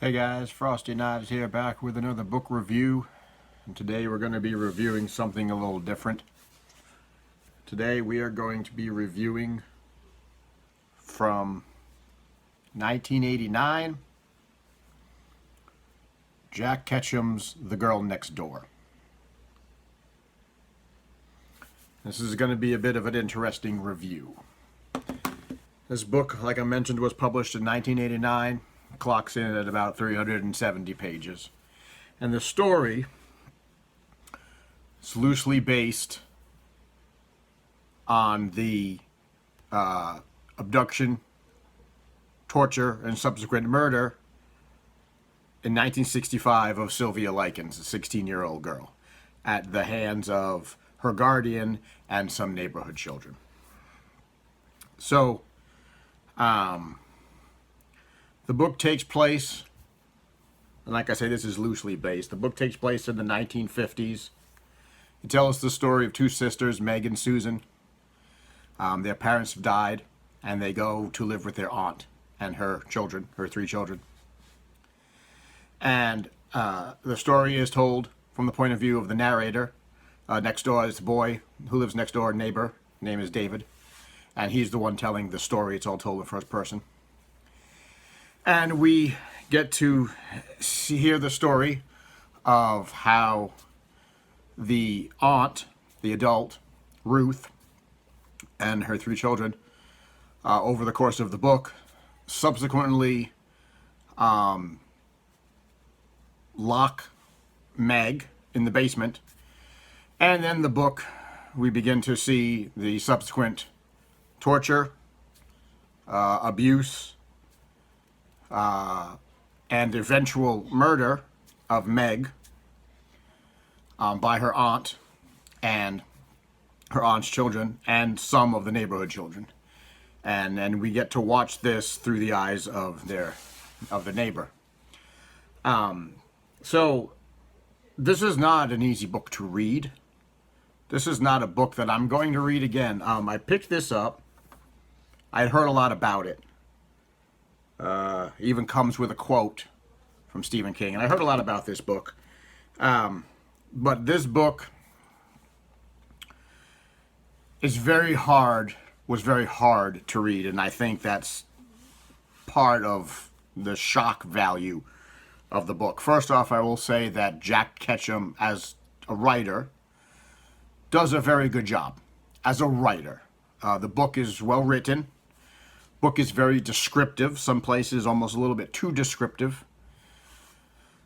Hey guys, Frosty Knives here, back with another book review. And today we're going to be reviewing something a little different. Today we are going to be reviewing from 1989, Jack Ketchum's The Girl Next Door. This is going to be a bit of an interesting review. This book, like I mentioned, was published in 1989. Clocks in at about 370 pages. And the story is loosely based on the abduction, torture, and subsequent murder in 1965 of Sylvia Likens, a 16-year-old girl, at the hands of her guardian and some neighborhood children. So, the book takes place, and like I say, this is loosely based. The book takes place in the 1950s. It tells the story of two sisters, Meg and Susan. Their parents have died, and they go to live with their aunt and her children, her three children. And the story is told from the point of view of the narrator. Next door is the boy who lives next door, neighbor. Name is David. And he's the one telling the story. It's all told in first person. And we get to hear the story of how the aunt, the adult, Ruth, and her three children, over the course of the book, subsequently lock Meg in the basement. And then the book, we begin to see the subsequent torture, abuse, and eventual murder of Meg by her aunt and her aunt's children and some of the neighborhood children. And we get to watch this through the eyes of the neighbor. So this is not an easy book to read. This is not a book that I'm going to read again. I picked this up. I'd heard a lot about it. Even comes with a quote from Stephen King. And I heard a lot about this book. But this book is was very hard to read. And I think that's part of the shock value of the book. First off, I will say that Jack Ketchum, as a writer, does a very good job as a writer. The book is well written. Book is very descriptive, some places almost a little bit too descriptive.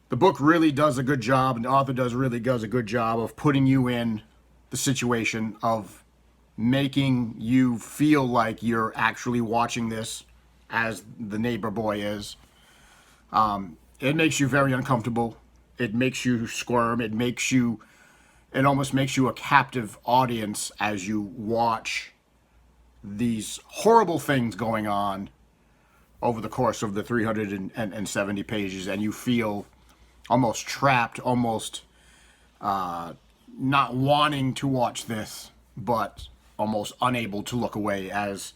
The book really does a good job, and the author really does a good job of putting you in the situation, of making you feel like you're actually watching this as the neighbor boy is. It makes you very uncomfortable. It makes you squirm. It almost makes you a captive audience as you watch these horrible things going on over the course of the 370 pages, and you feel almost trapped, almost not wanting to watch this, but almost unable to look away, as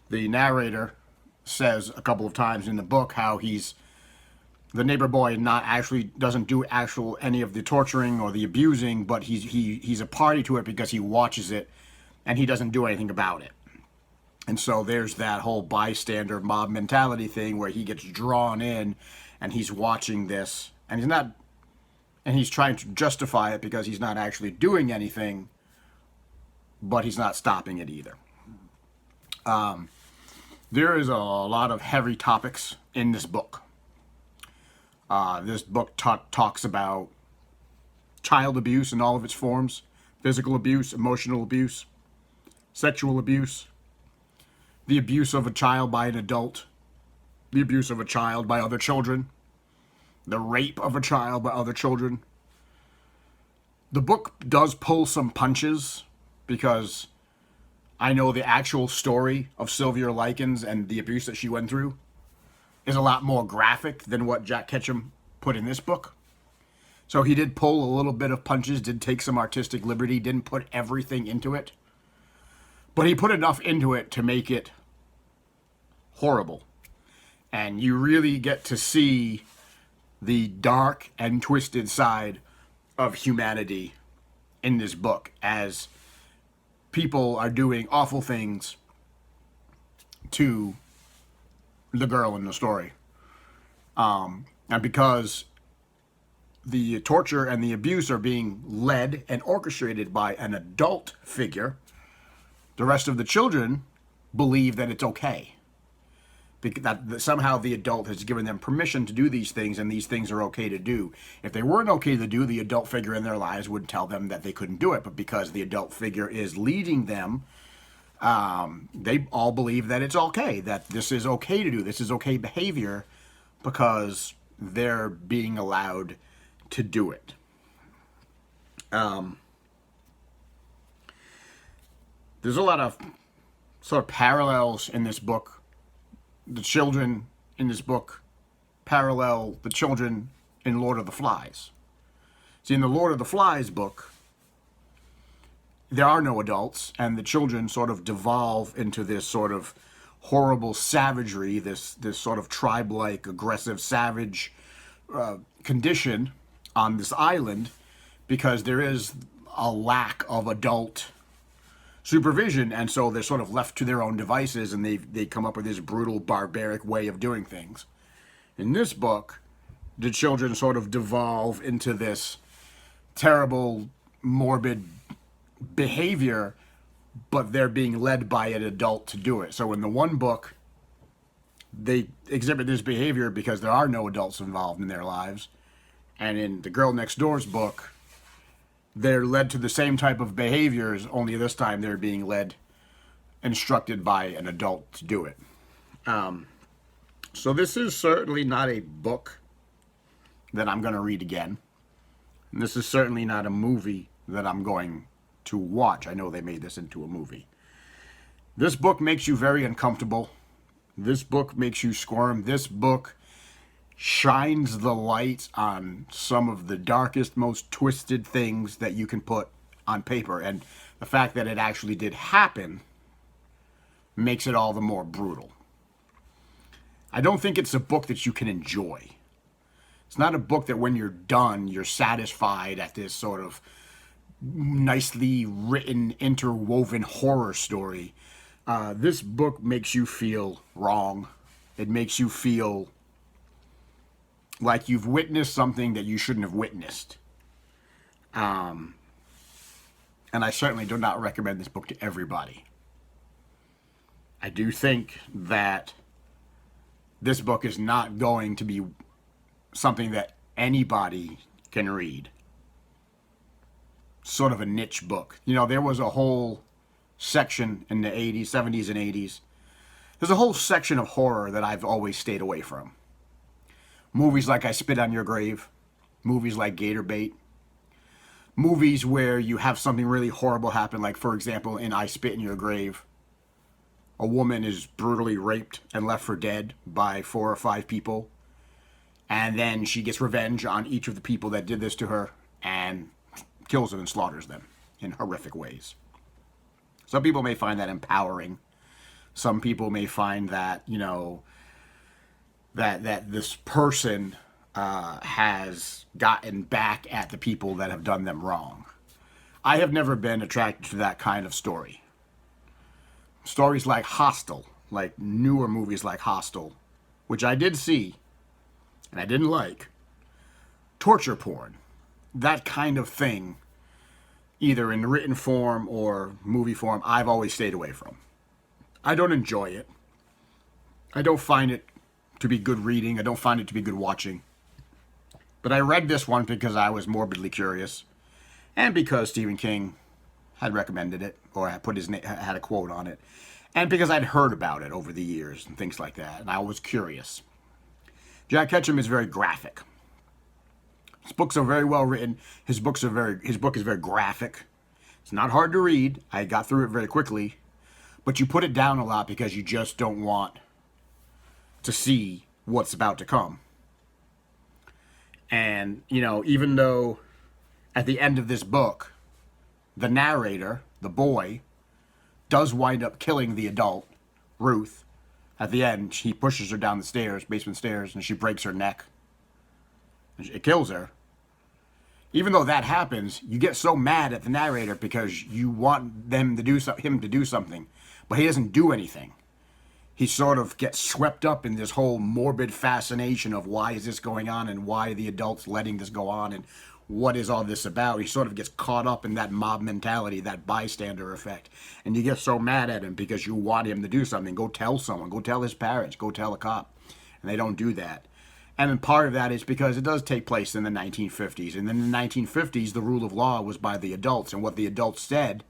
the narrator says a couple of times in the book, how the neighbor boy doesn't do any of the torturing or the abusing, but he's a party to it because he watches it and he doesn't do anything about it. And so there's that whole bystander mob mentality thing where he gets drawn in and he's watching this, and he's trying to justify it because he's not actually doing anything, but he's not stopping it either. There is a lot of heavy topics in this book. This book talks about child abuse in all of its forms: physical abuse, emotional abuse, sexual abuse, the abuse of a child by an adult, the abuse of a child by other children, the rape of a child by other children. The book does pull some punches because I know the actual story of Sylvia Likens and the abuse that she went through is a lot more graphic than what Jack Ketchum put in this book. So he did pull a little bit of punches, did take some artistic liberty, didn't put everything into it. But he put enough into it to make it horrible. And you really get to see the dark and twisted side of humanity in this book, as people are doing awful things to the girl in the story. And because the torture and the abuse are being led and orchestrated by an adult figure, the rest of the children believe that it's okay. That somehow the adult has given them permission to do these things, and these things are okay to do. If they weren't okay to do, the adult figure in their lives would tell them that they couldn't do it. But because the adult figure is leading them, they all believe that it's okay, that this is okay to do, this is okay behavior, because they're being allowed to do it. There's a lot of sort of parallels in this book. The children in this book parallel the children in Lord of the Flies. See, in the Lord of the Flies book, there are no adults, and the children sort of devolve into this sort of horrible savagery, this sort of tribe-like, aggressive, savage condition on this island, because there is a lack of adult supervision, and so they're sort of left to their own devices, and they come up with this brutal, barbaric way of doing things. In this book, the children sort of devolve into this terrible, morbid behavior, but they're being led by an adult to do it. So in the one book, they exhibit this behavior because there are no adults involved in their lives, and in the Girl Next Door's book, they're led to the same type of behaviors, only this time they're being instructed by an adult to do it. So this is certainly not a book that I'm going to read again. And this is certainly not a movie that I'm going to watch. I know they made this into a movie. This book makes you very uncomfortable. This book makes you squirm. This book shines the light on some of the darkest, most twisted things that you can put on paper. And the fact that it actually did happen makes it all the more brutal. I don't think it's a book that you can enjoy. It's not a book that when you're done, you're satisfied at this sort of nicely written, interwoven horror story. This book makes you feel wrong. It makes you feel like you've witnessed something that you shouldn't have witnessed. And I certainly do not recommend this book to everybody. I do think that this book is not going to be something that anybody can read. Sort of a niche book. You know, there was a whole section in the 80s, 70s, and 80s. There's a whole section of horror that I've always stayed away from. Movies like I Spit on Your Grave, movies like Gator Bait, movies where you have something really horrible happen, like, for example, in I Spit in Your Grave, a woman is brutally raped and left for dead by 4 or 5 people, and then she gets revenge on each of the people that did this to her and kills them and slaughters them in horrific ways. Some people may find that empowering. Some people may find that, you know, that this person has gotten back at the people that have done them wrong. I have never been attracted to that kind of story. Stories like Hostel, like newer movies like Hostel, which I did see, and I didn't like. Torture porn, that kind of thing, either in written form or movie form, I've always stayed away from. I don't enjoy it. I don't find it to be good reading. I don't find it to be good watching. But I read this one because I was morbidly curious, and because Stephen King had recommended it, or had put his had a quote on it, and because I'd heard about it over the years and things like that, and I was curious. Jack Ketchum is very graphic. His books are very well written. His book is very graphic. It's not hard to read. I got through it very quickly, but you put it down a lot because you just don't want to see what's about to come. And, you know, even though at the end of this book, the narrator, the boy, does wind up killing the adult, Ruth. At the end, he pushes her down the stairs, basement stairs, and she breaks her neck. It kills her. Even though that happens, you get so mad at the narrator because you want him to do something, but he doesn't do anything. He sort of gets swept up in this whole morbid fascination of why is this going on and why are the adults letting this go on and what is all this about. He sort of gets caught up in that mob mentality, that bystander effect. And you get so mad at him because you want him to do something. Go tell someone. Go tell his parents. Go tell a cop. And they don't do that. And then part of that is because it does take place in the 1950s. And in the 1950s, the rule of law was by the adults. And what the adults said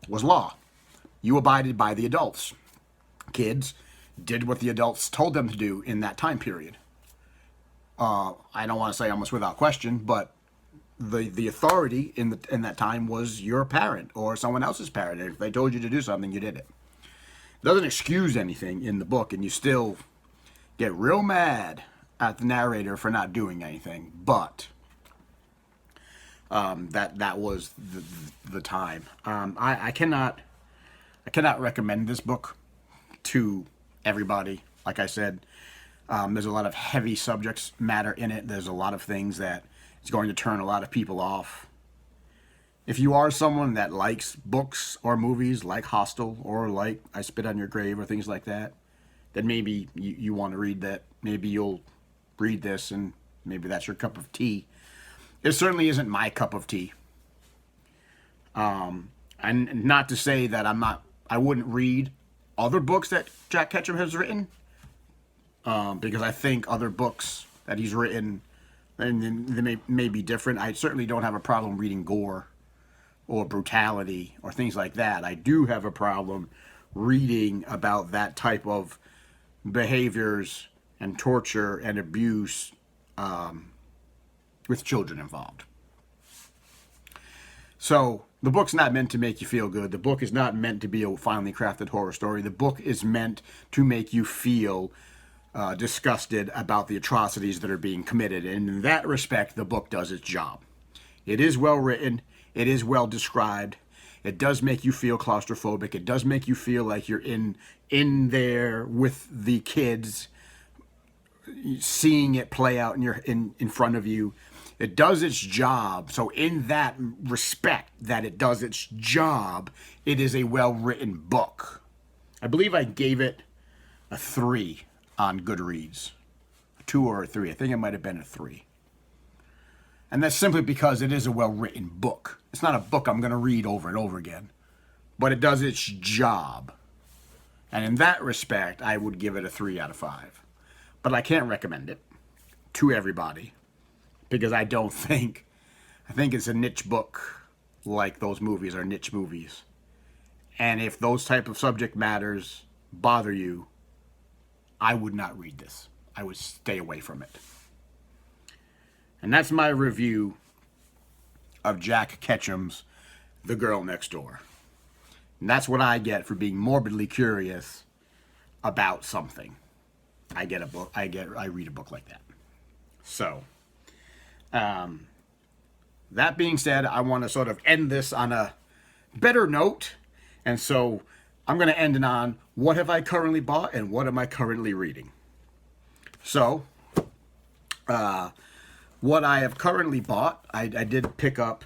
was law. You abided by the adults. Kids did what the adults told them to do in that time period. I don't want to say almost without question, but the authority in that time was your parent or someone else's parent. If they told you to do something, you did it. It doesn't excuse anything in the book, and you still get real mad at the narrator for not doing anything, but that was the time. I cannot recommend this book to everybody. Like I said, there's a lot of heavy subjects matter in it. There's a lot of things that is going to turn a lot of people off. If you are someone that likes books or movies like Hostel or like I Spit on Your Grave or things like that, then maybe you want to read that. Maybe you'll read this and maybe that's your cup of tea. It certainly isn't my cup of tea. And not to say that I wouldn't read other books that Jack Ketchum has written, because I think other books that he's written, and they may be different. I certainly don't have a problem reading gore or brutality or things like that. I do have a problem reading about that type of behaviors and torture and abuse with children involved. So the book's not meant to make you feel good. The book is not meant to be a finely crafted horror story. The book is meant to make you feel disgusted about the atrocities that are being committed. And in that respect, the book does its job. It is well written. It is well described. It does make you feel claustrophobic. It does make you feel like you're in there with the kids, seeing it play out in front of you. It does its job. So in that respect that it does its job, it is a well-written book. I believe I gave it a 3 on Goodreads. A 2 or a 3. I think it might have been a 3. And that's simply because it is a well-written book. It's not a book I'm going to read over and over again. But it does its job. And in that respect, I would give it a 3 out of 5. But I can't recommend it to everybody. Because I think it's a niche book, like those movies are niche movies. And if those type of subject matters bother you, I would not read this. I would stay away from it. And that's my review of Jack Ketchum's The Girl Next Door. And that's what I get for being morbidly curious about something. I read a book like that. So, that being said, I want to sort of end this on a better note. And so I'm going to end it on what have I currently bought and what am I currently reading. So, what I have currently bought, I did pick up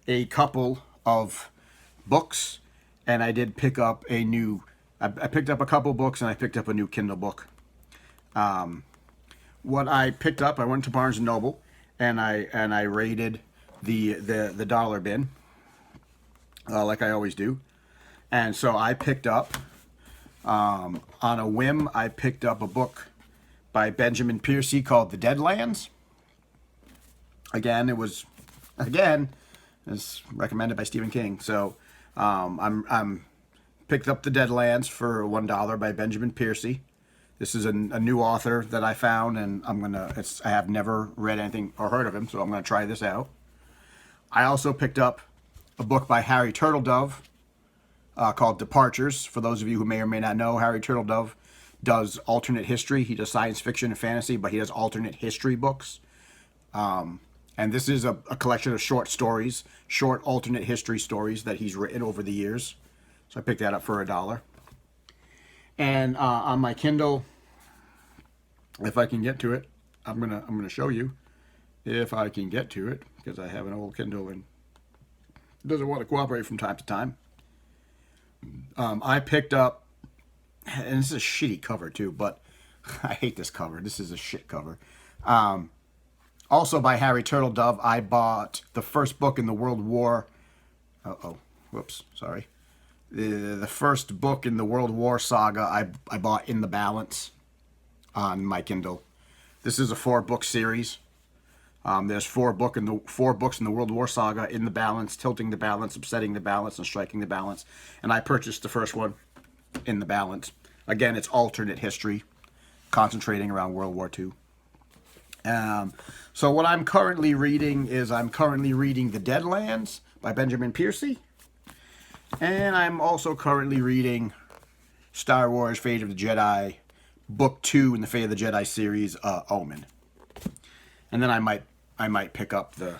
a couple of books, and I did pick up I picked up a couple books, and I picked up a new Kindle book. What I picked up, I went to Barnes & Noble, and I raided the dollar bin, like I always do. And so I picked up, on a whim, I picked up a book by Benjamin Piercy called The Deadlands. Again, it's recommended by Stephen King. So I'm picked up The Deadlands for $1 by Benjamin Piercy. This is a new author that I found, and I have never read anything or heard of him, so I'm gonna try this out. I also picked up a book by Harry Turtledove called Departures. For those of you who may or may not know, Harry Turtledove does alternate history. He does science fiction and fantasy, but he does alternate history books. And this is a collection of short stories, short alternate history stories that he's written over the years. So I picked that up for $1. And on my Kindle, if I can get to it, I'm gonna show you. if I can get to it, because I have an old Kindle and it doesn't want to cooperate from time to time. I picked up, and this is a shitty cover too, but I hate this cover. This is a shit cover. Also by Harry Turtledove, I bought the first book in the World War. Sorry. The first book in the World War saga I bought in the balance on my Kindle. This is a 4-book series. There's 4 books in the World War saga in the balance, tilting the balance, upsetting the balance, and striking the balance. And I purchased the first one in the balance. Again, it's alternate history, concentrating around World War II. So what I'm currently reading is The Deadlands by Benjamin Piercy. And I'm also currently reading Star Wars Fate of the Jedi, Book 2 in the Fate of the Jedi series, Omen. And then I might pick up the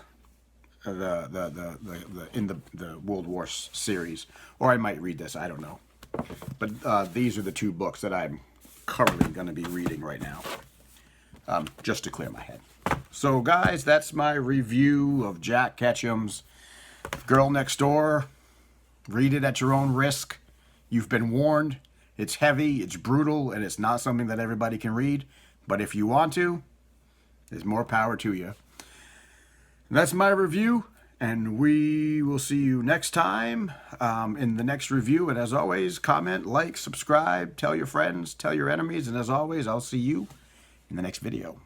World War series, or I might read this. I don't know. But these are the 2 books that I'm currently going to be reading right now, just to clear my head. So, guys, that's my review of Jack Ketchum's Girl Next Door. Read it at your own risk. You've been warned. It's heavy, it's brutal, and it's not something that everybody can read. But if you want to, there's more power to you. That's my review, and we will see you next time in the next review. And as always, comment, like, subscribe, tell your friends, tell your enemies, and as always, I'll see you in the next video.